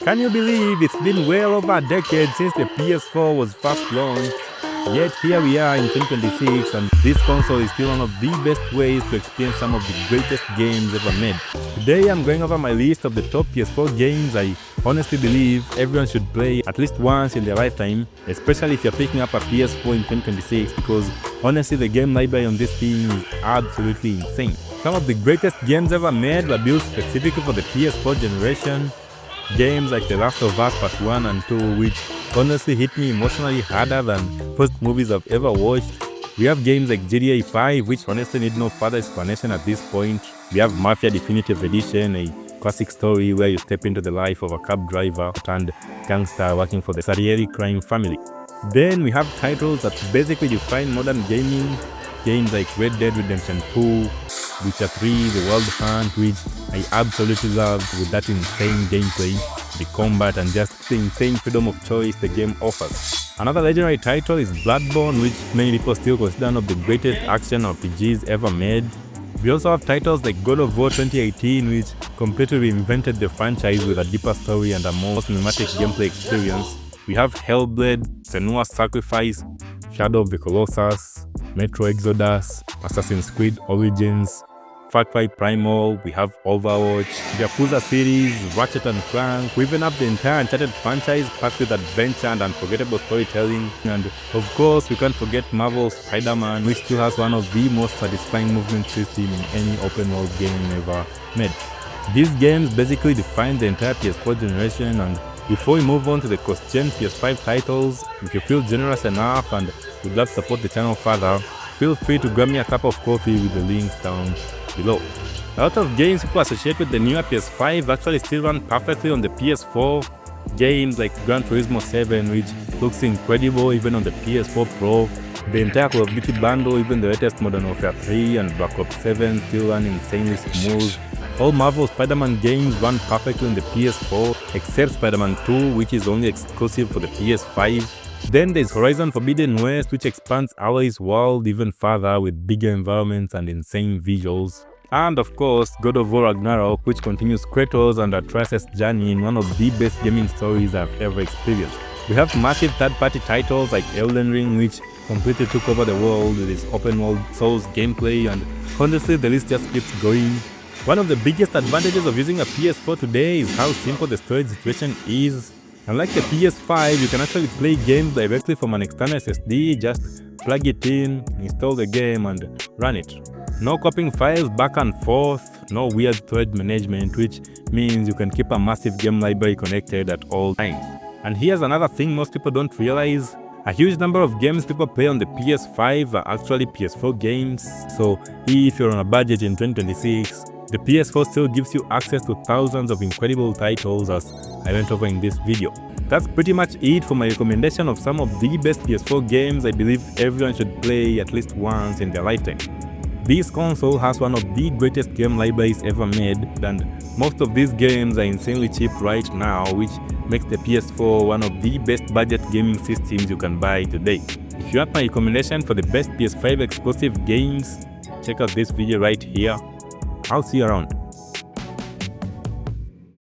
Can you believe it's been well over a decade since the PS4 was first launched? Yet here we are in 2026 and this console is still one of the best ways to experience some of the greatest games ever made. Today I'm going over my list of the top PS4 games I honestly believe everyone should play at least once in their lifetime, especially if you're picking up a PS4 in 2026, because honestly the game library on this thing is absolutely insane. Some of the greatest games ever made were built specifically for the PS4 generation. Games like The Last of Us Part 1 and 2, which honestly hit me emotionally harder than first movies I've ever watched. We have games like GTA 5, which honestly need no further explanation at this point. We have Mafia Definitive Edition, a classic story where you step into the life of a cab driver turned gangster working for the Salieri crime family. Then we have titles that basically define modern gaming. Games like Red Dead Redemption 2, Witcher 3, The Wild Hunt, which I absolutely loved with that insane gameplay, the combat and just the insane freedom of choice the game offers. Another legendary title is Bloodborne, which many people still consider one of the greatest action RPGs ever made. We also have titles like God of War 2018, which completely reinvented the franchise with a deeper story and a more cinematic gameplay experience. We have Hellblade, Senua's Sacrifice, Shadow of the Colossus, Metro Exodus, Assassin's Creed Origins, Far Cry Primal, we have Overwatch, the Yakuza series, Ratchet & Clank. We even have the entire Uncharted franchise packed with adventure and unforgettable storytelling. And of course, we can't forget Marvel's Spider-Man, which still has one of the most satisfying movement systems in any open world game ever made. These games basically define the entire PS4 generation, and before we move on to the cross-gen PS5 titles, if you feel generous enough and would love to support the channel further, feel free to grab me a cup of coffee with the links down below. A lot of games people associate with the newer PS5 actually still run perfectly on the PS4. Games like Gran Turismo 7, which looks incredible even on the PS4 Pro. The entire Call of Duty bundle, even the latest Modern Warfare 3 and Black Ops 7 still run insanely smooth. All Marvel Spider-Man games run perfectly on the PS4, except Spider-Man 2, which is only exclusive for the PS5. Then there's Horizon Forbidden West, which expands Ali's world even further with bigger environments and insane visuals. And of course, God of War Ragnarok, which continues Kratos and Atreus' journey in one of the best gaming stories I've ever experienced. We have massive third-party titles like Elden Ring, which completely took over the world with its open-world Souls gameplay, and honestly the list just keeps going. One of the biggest advantages of using a PS4 today is how simple the storage situation is. Unlike the PS5, you can actually play games directly from an external SSD, just plug it in, install the game and run it. No copying files back and forth, no weird storage management, which means you can keep a massive game library connected at all times. And here's another thing most people don't realize. A huge number of games people play on the PS5 are actually PS4 games, so if you're on a budget in 2026, the PS4 still gives you access to thousands of incredible titles as I went over in this video. That's pretty much it for my recommendation of some of the best PS4 games I believe everyone should play at least once in their lifetime. This console has one of the greatest game libraries ever made, and most of these games are insanely cheap right now, which makes the PS4 one of the best budget gaming systems you can buy today. If you want my recommendation for the best PS5 exclusive games, check out this video right here. I'll see you around.